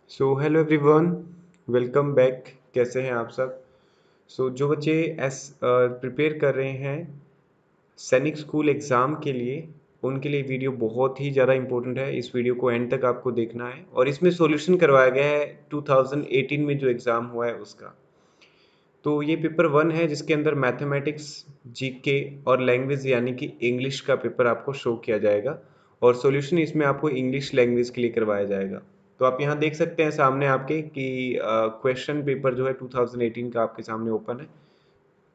So hello everyone, welcome back. कैसे हैं आप सब? जो बच्चे एस प्रिपेयर कर रहे हैं सैनिक स्कूल एग्ज़ाम के लिए, उनके लिए वीडियो बहुत ही ज़्यादा इम्पोर्टेंट है। इस वीडियो को एंड तक आपको देखना है और इसमें सॉल्यूशन करवाया गया है 2018 में जो एग्ज़ाम हुआ है उसका। तो ये पेपर वन है जिसके अंदर मैथमेटिक्स, जीके और लैंग्वेज यानी कि इंग्लिश का पेपर आपको शो किया जाएगा और सॉल्यूशन इसमें आपको इंग्लिश लैंग्वेज के लिए करवाया जाएगा। तो आप यहाँ देख सकते हैं सामने आपके कि क्वेश्चन पेपर जो है 2018 का आपके सामने ओपन है।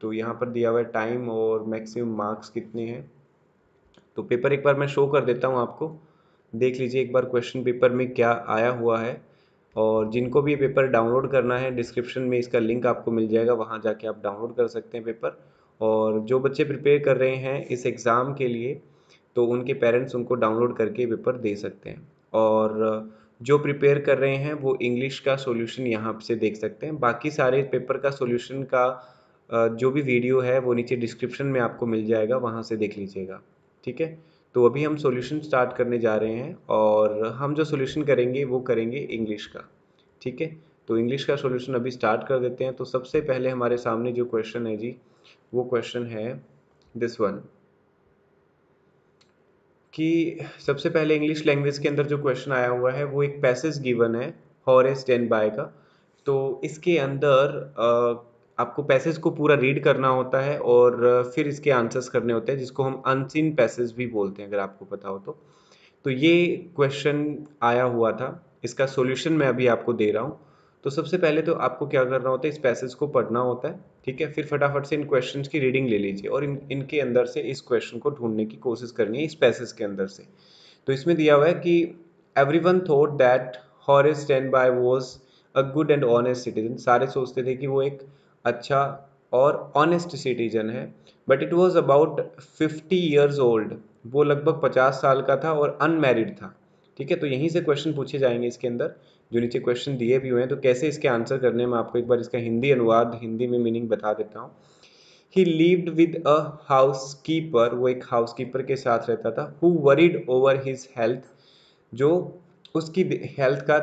तो यहाँ पर दिया हुआ है टाइम और मैक्सिमम मार्क्स कितने हैं। तो पेपर एक बार मैं शो कर देता हूँ आपको, देख लीजिए एक बार क्वेश्चन पेपर में क्या आया हुआ है। और जिनको भी ये पेपर डाउनलोड करना है, डिस्क्रिप्शन में इसका लिंक आपको मिल जाएगा, वहाँ जाके आप डाउनलोड कर सकते हैं पेपर। और जो बच्चे प्रिपेयर कर रहे हैं इस एग्ज़ाम के लिए, तो उनके पेरेंट्स उनको डाउनलोड करके पेपर दे सकते हैं। और जो प्रिपेयर कर रहे हैं वो इंग्लिश का सॉल्यूशन यहाँ से देख सकते हैं। बाकी सारे पेपर का सॉल्यूशन का जो भी वीडियो है वो नीचे डिस्क्रिप्शन में आपको मिल जाएगा, वहाँ से देख लीजिएगा। ठीक है। तो अभी हम सॉल्यूशन स्टार्ट करने जा रहे हैं और हम जो सॉल्यूशन करेंगे वो करेंगे इंग्लिश का। ठीक है। तो इंग्लिश का सॉल्यूशन अभी स्टार्ट कर देते हैं। तो सबसे पहले हमारे सामने जो क्वेश्चन है जी, वो क्वेश्चन है दिस वन, कि सबसे पहले इंग्लिश लैंग्वेज के अंदर जो क्वेश्चन आया हुआ है वो एक पैसेज गिवन है हॉरेस टेन बाय का। तो इसके अंदर आपको पैसेज को पूरा रीड करना होता है और फिर इसके आंसर्स करने होते हैं, जिसको हम अनसीन पैसेज भी बोलते हैं, अगर आपको पता हो तो। तो ये क्वेश्चन आया हुआ था, इसका सॉल्यूशन मैं अभी आपको दे रहा हूँ। तो सबसे पहले तो आपको क्या करना होता है, इस पैसेज को पढ़ना होता है। ठीक है। फिर फटाफट से इन क्वेश्चंस की रीडिंग ले लीजिए और इनके अंदर से इस क्वेश्चन को ढूंढने की कोशिश करनी है इस पैसेज के अंदर से। तो इसमें दिया हुआ है कि everyone thought that Horace standby was a good and honest citizen. सारे सोचते थे कि वो एक अच्छा और ऑनेस्ट सिटीजन है। But it was about 50 years old. वो लगभग 50 साल का था और अनमैरिड था। ठीक है। तो यहीं से क्वेश्चन पूछे जाएंगे इसके अंदर, जो नीचे क्वेश्चन दिए भी हुए हैं। तो कैसे इसके आंसर करने में आपको एक बार इसका हिंदी अनुवाद, हिंदी में मीनिंग बता देता हूँ। ही lived with a house keeper, वो एक हाउस कीपर के साथ रहता था। Who worried over his health, जो उसकी हेल्थ का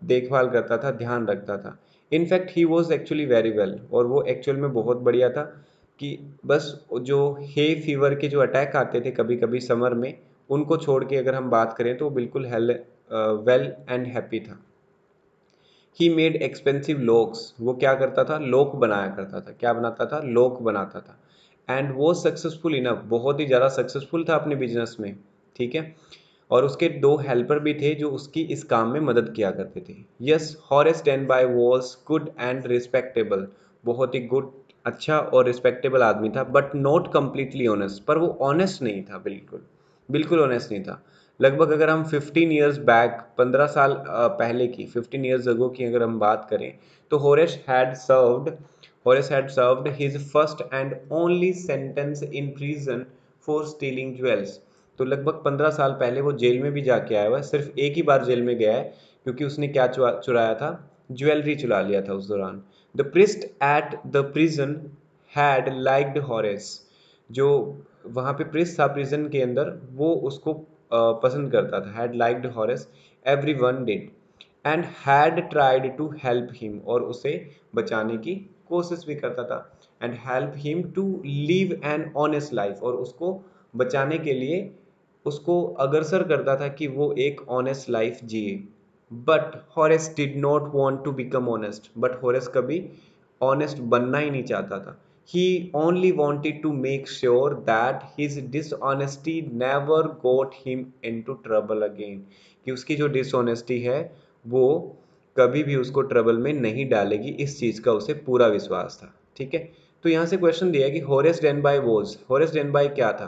देखभाल करता था, ध्यान रखता था। In fact he was actually very well, और वो एक्चुअल में बहुत बढ़िया था। कि बस जो हे फीवर के जो अटैक आते थे कभी कभी समर में, उनको छोड़ के अगर हम बात करें तो वो बिल्कुल वेल एंड हैप्पी था। ही मेड एक्सपेंसिव लॉक्स, वो क्या करता था, लॉक बनाया करता था। क्या बनाता था, लॉक बनाता था। एंड वो सक्सेसफुल इनफ, बहुत ही ज़्यादा सक्सेसफुल था अपने बिजनेस में। ठीक है। और उसके दो हेल्पर भी थे जो उसकी इस काम में मदद किया करते थे। Yes, Horace standby was good and respectable, बहुत ही गुड, अच्छा और रिस्पेक्टेबल आदमी था। बट नॉट कम्प्लीटली ऑनेस्ट, पर वो ऑनेस्ट नहीं था, बिल्कुल बिल्कुल ऑनेस्ट नहीं था। लगभग अगर हम 15 years बैक, 15 साल पहले की, 15 years अगो की अगर हम बात करें, तो Horace had served his first and only sentence in prison for stealing jewels. तो लगभग 15 साल पहले वो जेल में भी जाके आया हुआ है। सिर्फ एक ही बार जेल में गया है, क्योंकि उसने क्या चुराया था, ज्वेलरी चुरा लिया था उस दौरान। The priest at the prison had liked Horace, जो वहाँ पे प्रिस्ट था प्रिजन के अंदर, वो उसको पसंद करता था। Had liked Horace, everyone did, and had tried to help him, और उसे बचाने की कोशिश भी करता था। And help him to live an honest life, और उसको बचाने के लिए उसको अग्रसर करता था कि वो एक ऑनेस्ट लाइफ जिए। But Horace did not want to become honest, but Horace कभी ऑनेस्ट बनना ही नहीं चाहता था। He only wanted to make sure that his dishonesty never got him into trouble again, कि उसकी जो डिसऑनेस्टी है वो कभी भी उसको ट्रबल में नहीं डालेगी, इस चीज़ का उसे पूरा विश्वास था। ठीक है। तो यहाँ से क्वेश्चन दिया है कि होरेस डेनबाय वॉज, होरेस डेनबाय क्या था।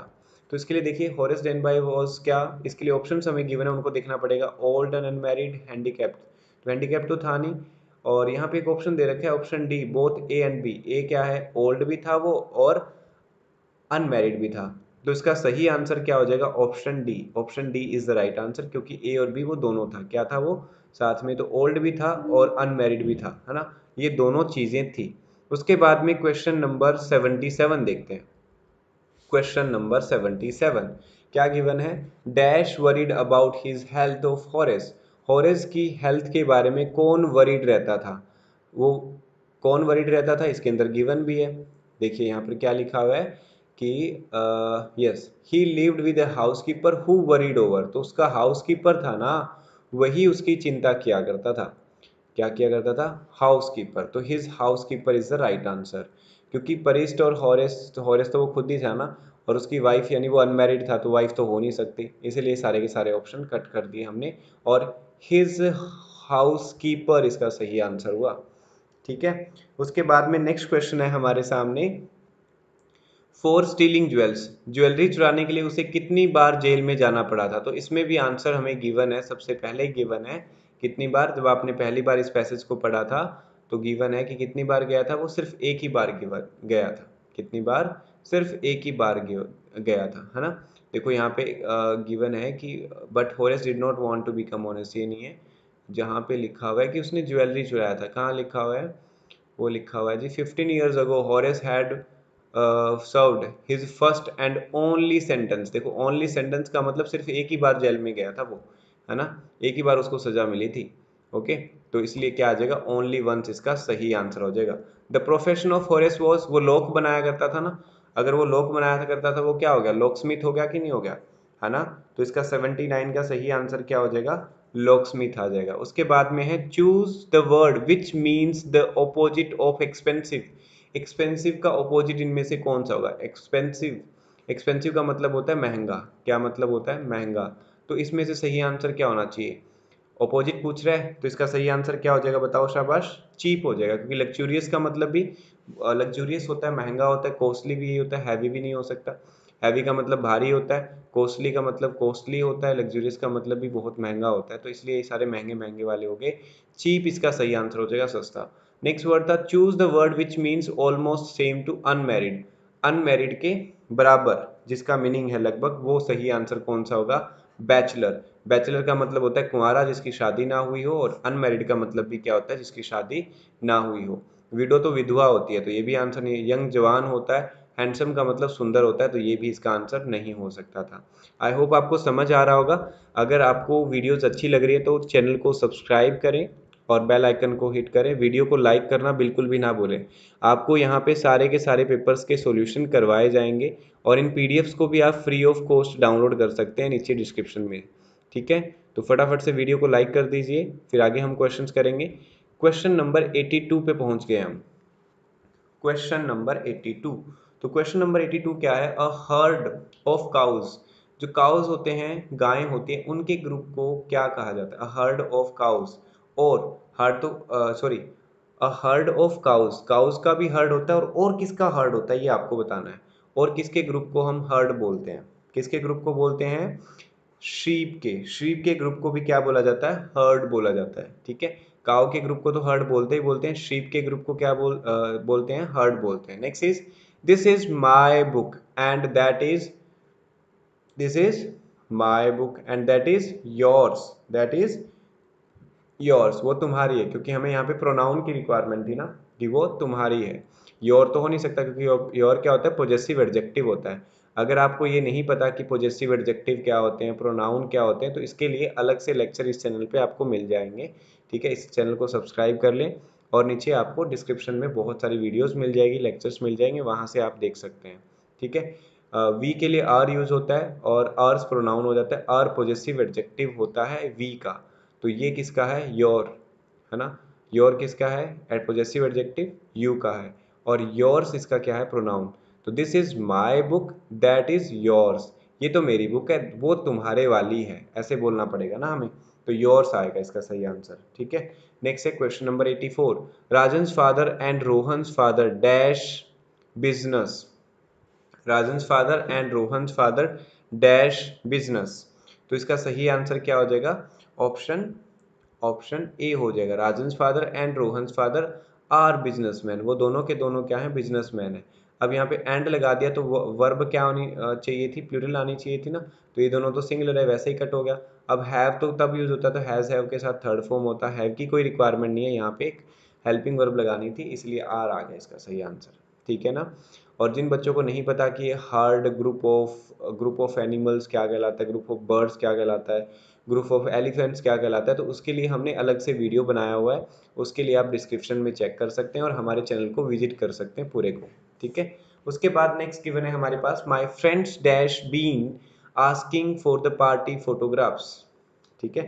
तो इसके लिए देखिए, होरेस डेनबाय वॉज क्या, इसके लिए ऑप्शन हमें गिवन है, उनको देखना पड़ेगा। ओल्ड एंड अनमैरिड, हैंडीकैप्ड, तो हैंडीकैप्ड तो था नहीं। और यहाँ पे एक ऑप्शन दे रखा है, option D, both A and B. A क्या है, ओल्ड भी था वो और अनमैरिड भी था। तो इसका सही आंसर क्या हो जाएगा, option D. Option D is the right answer, क्योंकि ए और बी वो दोनों था। क्या था वो साथ में, तो ओल्ड भी था और अनमैरिड भी था, है ना, ये दोनों चीजें थी। उसके बाद में क्वेश्चन नंबर 77 देखते हैं। क्वेश्चन नंबर 77 क्या गिवन है, dash worried about his health of Horace. Horace की हेल्थ के बारे में कौन वरीड रहता था? वो कौन वरीड रहता था, इसके अंदर गिवन भी है। देखिए यहाँ पर क्या लिखा हुआ है कि yes he lived with a housekeeper who worried over, तो उसका हाउसकीपर था ना, वही उसकी चिंता किया करता था। क्या किया करता था? हाउसकीपर। तो his housekeeper is the right answer, क्योंकि परिस्ट और हॉरेस तो वो खुद ही था ना, और उसकी वाइफ यानी वो अनमैरिड था, तो वाइफ तो हो नहीं सकती, इसीलिए सारे के सारे ऑप्शन कट कर दिए हमने, और हिज हाउसकीपर इसका सही आंसर हुआ। ठीक है, उसके बाद में नेक्स्ट क्वेश्चन है हमारे सामने, फॉर स्टीलिंग ज्वेल्स, ज्वेलरी चुराने के लिए उसे कितनी बार जेल में जाना पड़ा था? तो इसमें भी आंसर हमें गिवन है, सबसे पहले गिवन है कितनी बार। जब आपने पहली बार इस पैसेज को पढ़ा था तो गिवन है कि कितनी बार गया था, वो सिर्फ एक ही बार गया था। कितनी बार? सिर्फ एक ही बार गया था, है ना। देखो यहाँ पे गिवन है कि but Horace did not want to become honest, ये नहीं है। जहाँ पे लिखा हुआ है कि उसने ज्वेलरी चुराया था, कहाँ लिखा हुआ है? वो लिखा हुआ है जी 15 years ago Horace had served his first and only sentence. देखो ओनली सेंटेंस का मतलब सिर्फ एक ही बार जेल में गया था वो, है ना, एक ही बार उसको सजा मिली थी। ओके, तो इसलिए क्या आ जाएगा? ओनली वंस इसका सही आंसर हो जाएगा। The profession of Horace was, वो लॉक बनाया करता था ना, अगर वो लॉक बनाया करता था वो क्या हो गया? लॉक स्मिथ हो गया कि नहीं हो गया, है ना। तो इसका 79 का सही आंसर क्या हो जाएगा? लॉक स्मिथ आ जाएगा। उसके बाद में है choose the word which means the opposite of expensive. Expensive का ऑपोजिट इनमें से कौन सा होगा? एक्सपेंसिव, एक्सपेंसिव का मतलब होता है महंगा। क्या मतलब होता है? महंगा। तो इसमें से सही आंसर क्या होना चाहिए? ऑपोजिट पूछ रहा है, तो इसका सही आंसर क्या हो जाएगा? बताओ शाबाश। चीप हो जाएगा, क्योंकि लग्जूरियस का मतलब भी लग्जूरियस होता है, महंगा होता है, कॉस्टली भी यही होता है, हैवी भी नहीं हो सकता। हैवी का मतलब भारी होता है, कॉस्टली का मतलब कॉस्टली होता है, लग्जूरियस का मतलब भी बहुत महंगा होता है। तो इसलिए ये सारे महंगे महंगे वाले हो गए। चीप इसका सही आंसर हो जाएगा, सस्ता। नेक्स्ट वर्ड था choose the word which means almost same to unmarried. Unmarried के बराबर जिसका मीनिंग है लगभग, वो सही आंसर कौन सा होगा? बैचलर। बैचलर का मतलब होता है कुंवारा, जिसकी शादी ना हुई हो, और अनमैरिड का मतलब भी क्या होता है? जिसकी शादी ना हुई हो। विडो तो विधवा होती है, तो ये भी आंसर नहीं है। यंग जवान होता है, हैंडसम का मतलब सुंदर होता है, तो ये भी इसका आंसर नहीं हो सकता था। आई होप आपको समझ आ रहा होगा। अगर आपको वीडियोस अच्छी लग रही है तो चैनल को सब्सक्राइब करें और बेल आइकन को हिट करें। वीडियो को लाइक करना बिल्कुल भी ना भूलें। आपको यहाँ पे सारे के सारे पेपर्स के सॉल्यूशन करवाए जाएंगे, और इन पीडीएफ्स को भी आप फ्री ऑफ कॉस्ट डाउनलोड कर सकते हैं नीचे डिस्क्रिप्शन में। ठीक है, तो फटाफट से वीडियो को लाइक कर दीजिए, फिर आगे हम क्वेश्चंस करेंगे। क्वेश्चन नंबर 82 पे पहुंच गए हम। Question number 82। तो क्वेश्चन नंबर 82 क्या है? अ हर्ड ऑफ काउज, जो काउज होते हैं, गायें होती हैं, उनके ग्रुप को क्या कहा जाता है? A herd of cows. और हर्ड तो sorry, a herd of cows, cows का भी हर्ड होता है, और किसका हर्ड होता है ये आपको बताना है। और किसके ग्रुप को हम हर्ड बोलते हैं? किसके ग्रुप को बोलते हैं? शीप के। शीप के ग्रुप को भी क्या बोला जाता है? हर्ड बोला जाता है। ठीक है, काउ के ग्रुप को तो हर्ड बोलते ही बोलते हैं, शीप के ग्रुप को क्या बोलते हैं? हर्ड बोलते हैं। Next is this is my book and that is, this is my book and that is yours, that is yours, वो तुम्हारी है, क्योंकि हमें यहाँ पे प्रोनाउन की रिक्वायरमेंट थी ना कि वो तुम्हारी है। योर तो हो नहीं सकता, क्योंकि योर क्या होता है? पॉजेसिव एडजेक्टिव होता है। अगर आपको ये नहीं पता कि पॉजेसिव एडजेक्टिव क्या होते हैं, प्रोनाउन क्या होते हैं, तो इसके लिए अलग से लेक्चर इस चैनल पे आपको मिल जाएंगे। ठीक है, इस चैनल को सब्सक्राइब कर लें, और नीचे आपको डिस्क्रिप्शन में बहुत सारी वीडियोज़ मिल जाएगी, लेक्चर्स मिल जाएंगे, वहाँ से आप देख सकते हैं। ठीक है, वी के लिए आर यूज होता है, और आर्स प्रोनाउन हो जाता है, आर पॉजेसिव एडजेक्टिव होता है वी का। तो ये किसका है? योर, है ना। योर किसका है? एट पॉजेसिव एडजेक्टिव यू का है, और योर्स इसका क्या है? प्रोनाउन। तो this is my book that is yours, ये तो मेरी बुक है, वो तुम्हारे वाली है, ऐसे बोलना पड़ेगा ना हमें। तो योर्स आएगा इसका सही आंसर। ठीक है, नेक्स्ट है question number 84। Rajan's father and Rohan's father dash business. Rajan's father and Rohan's father dash business. तो इसका सही आंसर क्या हो जाएगा? ऑप्शन ऑप्शन ए हो जाएगा। Rajan's father and Rohan's father are businessman, वो दोनों के दोनों क्या है? बिजनेसमैन है। अब यहाँ पे एंड लगा दिया, तो वर्ब क्या होनी चाहिए थी? प्लूरल आनी चाहिए थी ना, तो ये दोनों तो सिंगुलर है, वैसे ही कट हो गया। अब हैव तो तब यूज होता है, तो हैज हैव के साथ थर्ड फॉर्म होता है, हैव की कोई रिक्वायरमेंट नहीं है, यहाँ पे एक हेल्पिंग वर्ब लगानी थी, इसलिए आर आ गया इसका सही आंसर। ठीक है ना। और जिन बच्चों को नहीं पता कि हार्ड ग्रुप ऑफ एनिमल्स क्या कहलाता है, ग्रुप ऑफ बर्ड्स क्या कहलाता है, ग्रुप ऑफ एलिफेंट्स क्या कहलाता है, तो उसके लिए हमने अलग से वीडियो बनाया हुआ है, उसके लिए आप डिस्क्रिप्शन में चेक कर सकते हैं और हमारे चैनल को विजिट कर सकते हैं पूरे को, ठीक है। उसके बाद नेक्स्ट गिवन है हमारे पास, my friends dash been asking for the party photographs, ठीक है।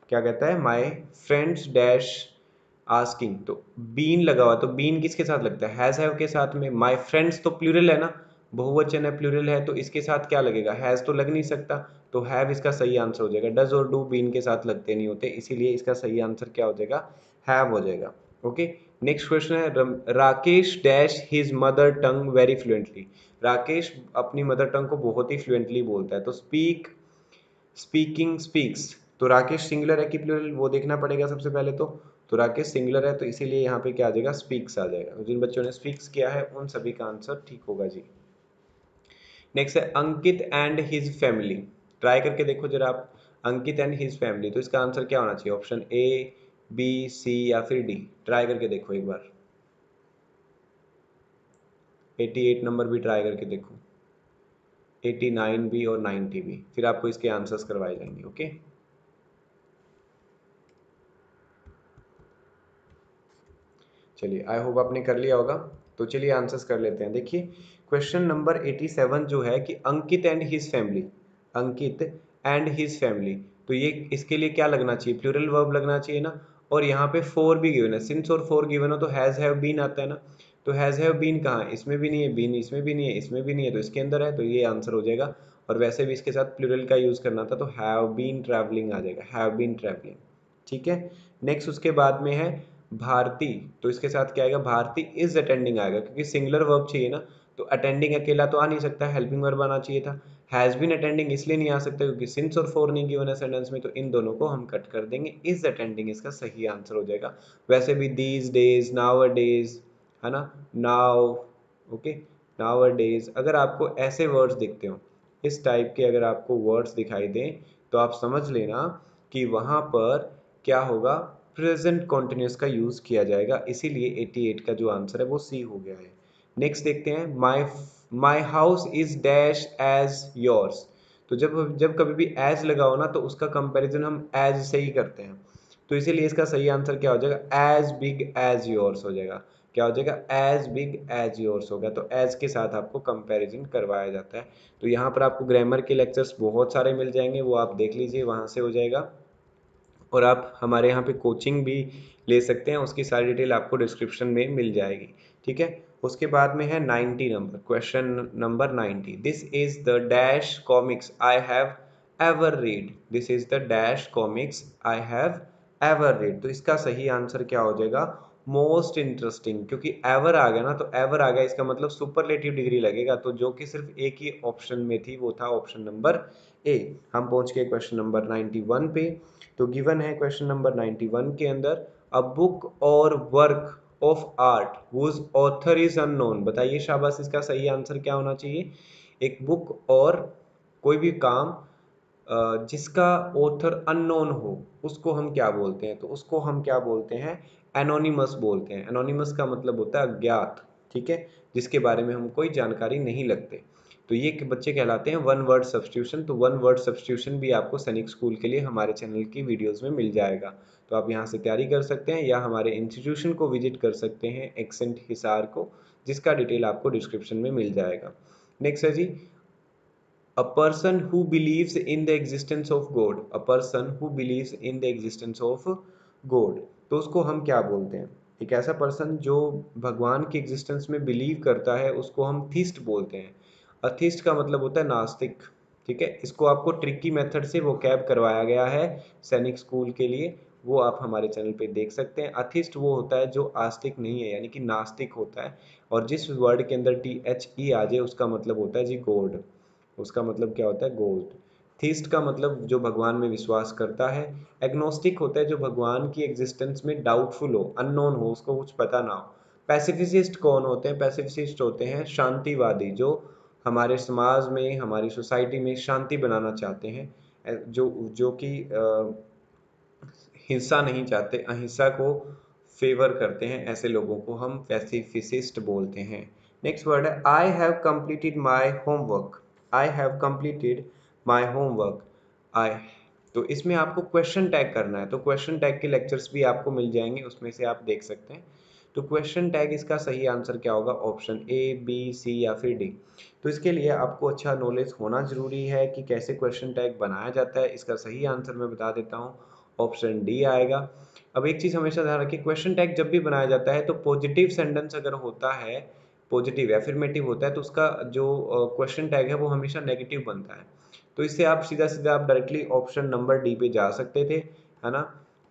क्या कहता है, माई फ्रेंड्स डैश आस्किंग, तो बीन लगा हुआ, तो बीन किसके साथ लगता है, हैज हैव के साथ में। माई फ्रेंड्स तो प्लूरल है ना, बहुवचन है, प्लूरल है, तो इसके साथ क्या लगेगा, हैज तो लग नहीं सकता, तो हैव इसका सही आंसर हो जाएगा। डज और डू बीन के साथ लगते नहीं होते, इसीलिए इसका सही आंसर क्या हो जाएगा, हैव हो जाएगा। ओके, नेक्स्ट क्वेश्चन है, Rakesh dash his mother tongue very fluently. Rakesh अपनी मदर टंग को बहुत ही फ्लुएंटली बोलता है, तो स्पीक, स्पीकिंग, स्पीक्स, तो राकेश सिंगुलर है कि प्लूरल वो देखना पड़ेगा सबसे पहले तो राकेश सिंगुलर है, तो इसीलिए यहाँ पे क्या आ जाएगा, स्पीक्स आ जाएगा। जिन बच्चों ने स्पीक्स किया है उन सभी का आंसर ठीक होगा जी। नेक्स्ट है अंकित एंड हिज फैमिली, ट्राई करके देखो जरा आप, अंकित एंड हिज फैमिली, तो इसका आंसर क्या होना चाहिए, ऑप्शन ए, बी, सी या फिर डी, ट्राई करके देखो एक बार। 88 नंबर भी ट्राई करके देखो, 89 भी और 90 भी, फिर आपको इसके आंसर्स करवाए जाएंगे। ओके, चलिए आई होप आपने कर लिया होगा, तो चलिए आंसर्स कर लेते हैं। देखिए क्वेश्चन नंबर 87 जो है कि Ankit and his family, Ankit and his family, तो ये इसके लिए क्या लगना चाहिए, प्लूरल वर्ब लगना चाहिए ना, और यहाँ पे फोर भी गिवन है, सिंस और फोर गिवन हो तो हैज हैव बीन आता है ना, तो हैज हैव बीन कहाँ है, इसमें भी नहीं है, बीन इसमें भी नहीं है, इसमें भी नहीं है, तो इसके अंदर है, तो ये आंसर हो जाएगा। और वैसे भी इसके साथ प्लूरल का यूज करना था, तो हैव बीन ट्रैवलिंग आ जाएगा, हैव बीन ट्रैवलिंग, ठीक है। नेक्स्ट उसके बाद में है भारती, तो इसके साथ क्या आएगा, भारती इज अटेंडिंग आएगा, क्योंकि सिंगुलर वर्ब चाहिए ना, तो अटेंडिंग अकेला तो आ नहीं सकता, हेल्पिंग वर्ब आना चाहिए था। हैज बीन अटेंडिंग इसलिए नहीं आ सकता क्योंकि सिंस और फोर नहीं गिवन है सेंटेंस में, तो इन दोनों को हम कट कर देंगे, इज अटेंडिंग इसका सही आंसर हो जाएगा। वैसे भी दीज डेज, नाउ डेज, है ना, नाउ, ओके, नाउ डेज, अगर आपको ऐसे वर्ड्स दिखते हो, इस टाइप के अगर आपको वर्ड्स दिखाई दें, तो आप समझ लेना कि वहां पर क्या होगा, प्रेजेंट कॉन्टिन्यूस का यूज किया जाएगा, इसीलिए 88 का जो आंसर है वो सी हो गया है। नेक्स्ट देखते हैं, my house is dash as yours, तो जब जब कभी भी एज लगा हो ना, तो उसका कंपैरिजन हम एज से ही करते हैं, तो इसीलिए इसका सही आंसर क्या हो जाएगा, एज बिग एज योर्स हो जाएगा। क्या हो जाएगा, एज बिग एज योर्स होगा, तो एज के साथ आपको कंपैरिजन करवाया जाता है। तो यहाँ पर आपको ग्रामर के लेक्चर्स बहुत सारे मिल जाएंगे, वो आप देख लीजिए, वहाँ से हो जाएगा। और आप हमारे यहाँ पे कोचिंग भी ले सकते हैं, उसकी सारी डिटेल आपको डिस्क्रिप्शन में मिल जाएगी, ठीक है। उसके बाद में है 90 number, question number 90, this is the dash comics I have ever read, this is the dash comics I have ever read, तो इसका सही आंसर क्या हो जाएगा, मोस्ट इंटरेस्टिंग, क्योंकि एवर आ गया ना, तो एवर आ गया इसका मतलब सुपरलेटिव डिग्री लगेगा, तो जो कि सिर्फ एक ही ऑप्शन में थी वो था ऑप्शन नंबर ए। हम पहुंच गए क्वेश्चन नंबर 91 पे, तो गिवन है क्वेश्चन नंबर 91 के अंदर, a book or work of art whose author is unknown, बताइए शाबाश, इसका सही आंसर क्या होना चाहिए, एक बुक और कोई भी काम जिसका ऑथर अननोन हो, उसको हम क्या बोलते हैं, तो उसको हम क्या बोलते हैं, एनोनिमस बोलते हैं। एनोनिमस का मतलब होता है अज्ञात, ठीक है, जिसके बारे में हम कोई जानकारी नहीं लगते, तो ये बच्चे कहलाते हैं वन वर्ड सब्स्टिट्यूशन। तो वन वर्ड सब्स्टिट्यूशन भी आपको सैनिक स्कूल के लिए हमारे चैनल की वीडियोस में मिल जाएगा, तो आप यहाँ से तैयारी कर सकते हैं, या हमारे इंस्टीट्यूशन को विजिट कर सकते हैं, एक्सेंट हिसार को, जिसका डिटेल आपको डिस्क्रिप्शन में मिल जाएगा। नेक्स्ट है जी, a person who believes in the existence of God, a person who believes in the existence of God, तो उसको हम क्या बोलते हैं, एक ऐसा पर्सन जो भगवान की एग्जिस्टेंस में बिलीव करता है उसको हम थीस्ट बोलते हैं। अथिस्ट का मतलब होता है नास्तिक, ठीक है, इसको आपको ट्रिकी मेथड से वो कैब करवाया गया है सैनिक स्कूल के लिए, वो आप हमारे चैनल पे देख सकते हैं। अथिस्ट वो होता है जो आस्तिक नहीं है, यानी कि नास्तिक होता है, और जिस वर्ड के अंदर THE आ जाए उसका मतलब होता है जी गॉड, उसका मतलब क्या होता है, गॉड। थीस्ट का मतलब जो भगवान में विश्वास करता है। एग्नोस्टिक होता है जो भगवान की एग्जिस्टेंस में डाउटफुल हो, अननोन हो, उसको कुछ पता ना हो। पैसिफिसिस्ट कौन होते हैं, पैसिफिसिस्ट होते हैं शांतिवादी, जो हमारे समाज में, हमारी सोसाइटी में शांति बनाना चाहते हैं, जो जो कि हिंसा नहीं चाहते, अहिंसा को फेवर करते हैं, ऐसे लोगों को हम पैसिफिसिस्ट बोलते हैं। नेक्स्ट वर्ड है, I have completed my homework, I have completed my homework, I तो इसमें आपको क्वेश्चन टैग करना है, तो क्वेश्चन टैग के लेक्चर्स भी आपको मिल जाएंगे, उसमें से आप देख सकते हैं। तो क्वेश्चन टैग इसका सही आंसर क्या होगा? ऑप्शन ए, बी, सी या फिर डी। तो इसके लिए आपको अच्छा नॉलेज होना जरूरी है कि कैसे क्वेश्चन टैग बनाया जाता है। इसका सही आंसर मैं बता देता हूँ, ऑप्शन डी आएगा। अब एक चीज़ हमेशा ध्यान रखिए, क्वेश्चन टैग जब भी बनाया जाता है तो पॉजिटिव सेंटेंस अगर होता है, पॉजिटिव एफर्मेटिव होता है, तो उसका जो क्वेश्चन टैग है वो हमेशा नेगेटिव बनता है। तो इससे आप सीधा सीधा आप डायरेक्टली ऑप्शन नंबर डी पे जा सकते थे, है ना।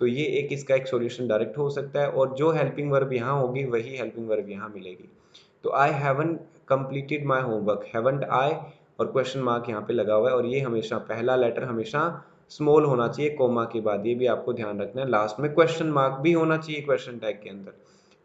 तो ये एक इसका एक सॉल्यूशन डायरेक्ट हो सकता है, और जो हेल्पिंग वर्ब यहाँ होगी वही हेल्पिंग वर्ब यहाँ मिलेगी। तो I haven't completed my homework, haven't I और क्वेश्चन मार्क यहाँ पे लगा हुआ है, और ये हमेशा पहला लेटर हमेशा स्मॉल होना चाहिए कोमा के बाद, ये भी आपको ध्यान रखना है। लास्ट में क्वेश्चन मार्क भी होना चाहिए क्वेश्चन टैग के अंदर।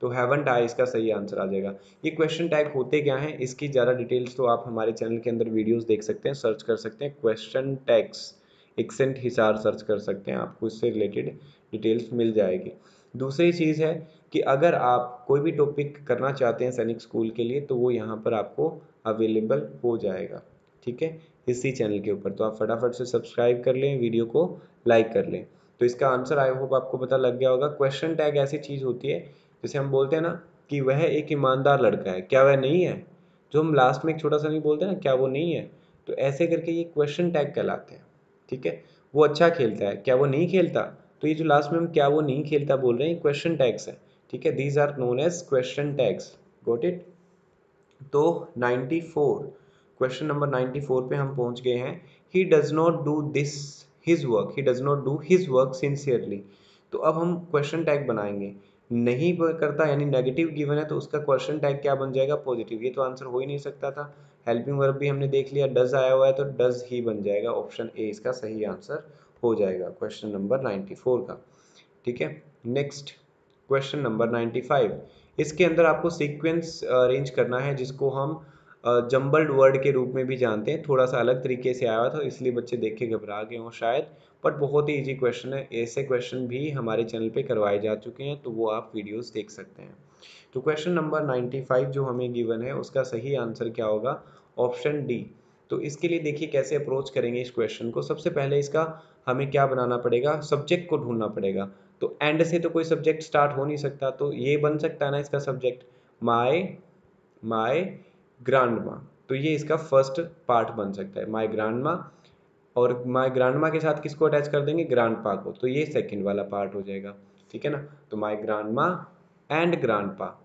तो हैवंट आई इसका सही आंसर आ जाएगा। ये क्वेश्चन टैग होते क्या हैं, इसकी ज़्यादा डिटेल्स तो आप हमारे चैनल के अंदर वीडियोस देख सकते हैं, सर्च कर सकते हैं question tags, accent Hisar search कर सकते हैं, आपको इससे रिलेटेड डिटेल्स मिल जाएगी। दूसरी चीज़ है कि अगर आप कोई भी टॉपिक करना चाहते हैं सैनिक स्कूल के लिए, तो वो यहाँ पर आपको अवेलेबल हो जाएगा, ठीक है, इसी चैनल के ऊपर। तो आप फटाफट से सब्सक्राइब कर लें, वीडियो को लाइक कर लें। तो इसका आंसर आई होप आपको पता लग गया होगा। क्वेश्चन टैग ऐसी चीज़ होती है, जैसे हम बोलते हैं ना कि वह एक ईमानदार लड़का है, क्या वह नहीं है? जो हम लास्ट में एक छोटा सा नहीं बोलते ना, क्या वो नहीं है? तो ऐसे करके ये क्वेश्चन टैग कहलाते हैं, ठीक है। वो अच्छा खेलता है, क्या वो नहीं खेलता? तो ये जो लास्ट में हम क्या वो नहीं खेलता बोल रहे हैं, क्वेश्चन टैग्स है, ठीक है। These are known as question tags, got it. तो 94, क्वेश्चन नंबर 94 पे हम पहुंच गए हैं। He does not do this his work, he does not do his work sincerely. तो अब हम क्वेश्चन टैग बनाएंगे, नहीं करता यानी नेगेटिव गिवन है, तो उसका क्वेश्चन टैग क्या बन जाएगा? पॉजिटिव। ये तो आंसर हो ही नहीं सकता था। हेल्पिंग वर्ब भी हमने देख लिया, डज आया हुआ है तो डज ही बन जाएगा, ऑप्शन ए इसका सही आंसर हो जाएगा क्वेश्चन नंबर 94 का, ठीक है। नेक्स्ट क्वेश्चन नंबर 95, इसके अंदर आपको सीक्वेंस अरेंज करना है, जिसको हम जम्बल्ड वर्ड के रूप में भी जानते हैं। थोड़ा सा अलग तरीके से आया हुआ था, इसलिए बच्चे देख के घबरा गए हों शायद, बट बहुत ही इजी क्वेश्चन है। ऐसे क्वेश्चन भी हमारे चैनल पे करवाए जा चुके हैं, तो वो आप वीडियोस देख सकते हैं। तो क्वेश्चन नंबर 95 जो हमें गिवन है, उसका सही आंसर क्या होगा? Option D. तो इसके लिए देखिए कैसे अप्रोच करेंगे इस क्वेश्चन को। सबसे पहले इसका हमें क्या बनाना पड़ेगा? सब्जेक्ट को ढूंढना पड़ेगा। तो एंड से तो कोई सब्जेक्ट स्टार्ट हो नहीं सकता, तो ये बन सकता है ना इसका सब्जेक्ट, माय माय ग्रांडमा। तो ये इसका फर्स्ट पार्ट बन सकता है, माय ग्रांडमा। और माय ग्रांडमा के साथ किसको अटैच कर देंगे? ग्रांडपा को, तो ये सेकंड वाला पार्ट हो जाएगा, ठीक है ना। तो माय ग्रांडमा एंड ग्रांडपा।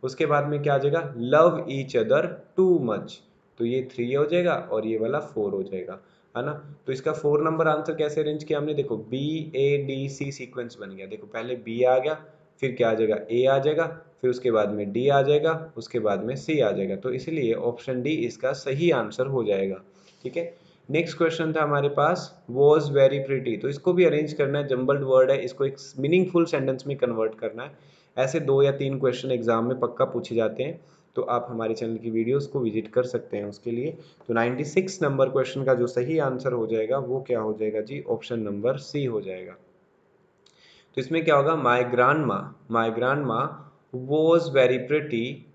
उसके बाद में क्या आ जाएगा? Love each other too much. तो ये 3 हो जाएगा और ये वाला 4 हो जाएगा, है ना। तो इसका 4 नंबर आंसर कैसे अरेंज किया हमने? देखो B A D C sequence बन गया। देखो पहले बी आ गया, फिर क्या आ जाएगा? ए आ जाएगा, फिर उसके बाद में डी आ जाएगा, उसके बाद में सी आ जाएगा। तो इसलिए ऑप्शन डी इसका सही आंसर हो जाएगा, ठीक है। नेक्स्ट क्वेश्चन था हमारे पास, वॉज वेरी प्रिटी। तो इसको भी अरेंज करना है, जम्बल्ड वर्ड है, इसको एक मीनिंगफुल सेंटेंस में कन्वर्ट करना है। ऐसे 2 या 3 क्वेश्चन एग्जाम में पक्का पूछे जाते हैं, तो आप हमारे चैनल की वीडियोस को विजिट कर सकते हैं उसके लिए। तो 96 नंबर क्वेश्चन का जो सही आंसर हो जाएगा वो क्या हो जाएगा जी? ऑप्शन नंबर सी हो जाएगा। तो इसमें क्या होगा? माई ग्रांड माँ was very pretty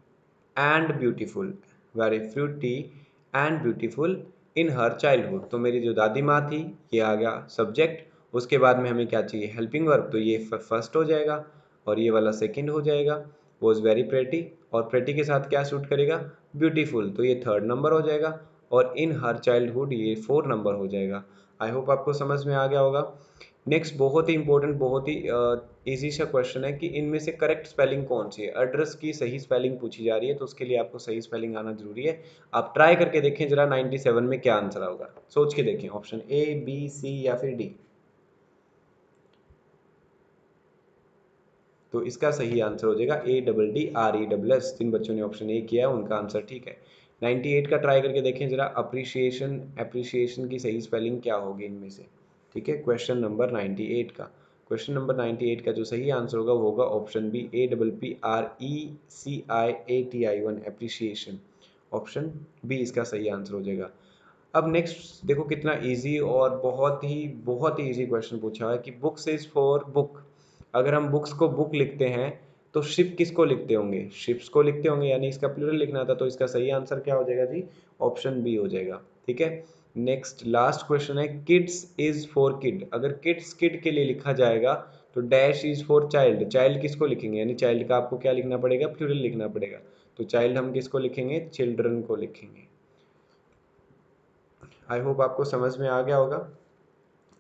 and beautiful, very pretty and beautiful in her childhood. तो मेरी जो दादी माँ थी, ये आ गया सब्जेक्ट। उसके बाद में हमें क्या चाहिए? हेल्पिंग वर्ब, तो ये फर्स्ट हो जाएगा और ये वाला सेकंड हो जाएगा। वॉज वेरी प्रेटी, और प्रेटी के साथ क्या सूट करेगा? ब्यूटीफुल, तो ये थर्ड नंबर हो जाएगा। और इन हर चाइल्डहुड ये 4 नंबर हो जाएगा। आई होप आपको समझ में आ गया होगा। नेक्स्ट बहुत ही इंपॉर्टेंट, बहुत ही इजी सा क्वेश्चन है कि इनमें से करेक्ट स्पेलिंग कौन सी है। एड्रेस की सही स्पेलिंग पूछी जा रही है, तो उसके लिए आपको सही स्पेलिंग आना जरूरी है। आप ट्राई करके देखें जरा 97 में क्या आंसर होगा, सोच के देखें, ऑप्शन ए, बी, सी या फिर डी। तो इसका सही आंसर हो जाएगा ADDRESS। जिन बच्चों ने ऑप्शन ए किया है उनका आंसर ठीक है। 98 का ट्राई करके देखें जरा, अप्रिसिएशन, एप्रिसिएशन की सही स्पेलिंग क्या होगी इनमें से, ठीक है। क्वेश्चन नंबर 98 का, क्वेश्चन नंबर 98 का जो सही आंसर होगा वो होगा option B, APPRECIATI1, appreciation. Option B इसका सही आंसर हो जाएगा। अब नेक्स्ट देखो कितना इजी और बहुत ही इजी क्वेश्चन पूछा है कि बुक्स इज फॉर बुक। अगर हम बुक्स को बुक लिखते हैं तो शिप किसको लिखते होंगे? शिप्स को लिखते होंगे, यानी इसका प्लूरल लिखना था, तो इसका सही आंसर क्या हो जाएगा जी? ऑप्शन बी हो जाएगा, ठीक है। नेक्स्ट लास्ट क्वेश्चन है किड्स इज फॉर किड। अगर किड्स किड के लिए लिखा जाएगा तो dash is for child. Child किसको लिखेंगे, यानी चाइल्ड का आपको क्या लिखना पड़ेगा, प्लूरल लिखना पड़ेगा। तो चाइल्ड हम किसको लिखेंगे, चिल्ड्रन को लिखेंगे। आई होप आपको समझ में आ गया होगा।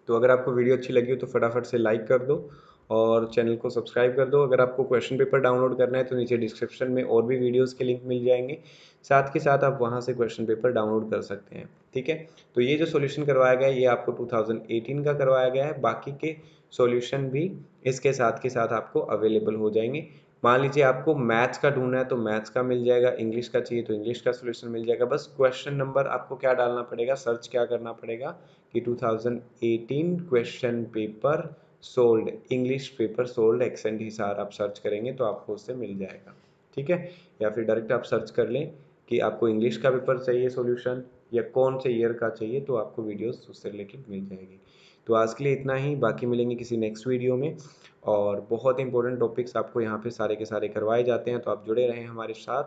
तो अगर आपको वीडियो अच्छी लगी हो तो फटाफट से लाइक कर दो और चैनल को सब्सक्राइब कर दो। अगर आपको क्वेश्चन पेपर डाउनलोड करना है तो नीचे डिस्क्रिप्शन में और भी वीडियोस के लिंक मिल जाएंगे, साथ के साथ आप वहां से क्वेश्चन पेपर डाउनलोड कर सकते हैं। ठीक है, तो ये जो सॉल्यूशन करवाया गया है ये आपको 2018 का करवाया गया है। बाकी के सॉल्यूशन भी इसके साथ के साथ आपको अवेलेबल हो जाएंगे। मान लीजिए आपको मैथ्स का ढूंढना है तो मैथ्स का मिल जाएगा, इंग्लिश का चाहिए तो इंग्लिश का सॉल्यूशन मिल जाएगा। बस क्वेश्चन नंबर आपको क्या डालना पड़ेगा, सर्च क्या करना पड़ेगा कि 2018 question paper sold, English paper sold accent Hisar आप सर्च करेंगे तो आपको उससे मिल जाएगा। ठीक है, या फिर डायरेक्ट आप सर्च कर लें कि आपको इंग्लिश का पेपर चाहिए सॉल्यूशन या कौन से ईयर का चाहिए, तो आपको वीडियोस उससे रिलेटेड मिल जाएगी। तो आज के लिए इतना ही, बाकी मिलेंगे किसी नेक्स्ट वीडियो में। और बहुत इंपॉर्टेंट टॉपिक्स आपको यहाँ पे सारे के सारे करवाए जाते हैं, तो आप जुड़े रहें हमारे साथ।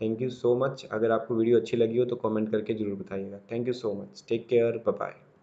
Thank you so much. अगर आपको वीडियो अच्छी लगी हो तो कमेंट करके जरूर बताइएगा। Thank you so much, take care, bye bye.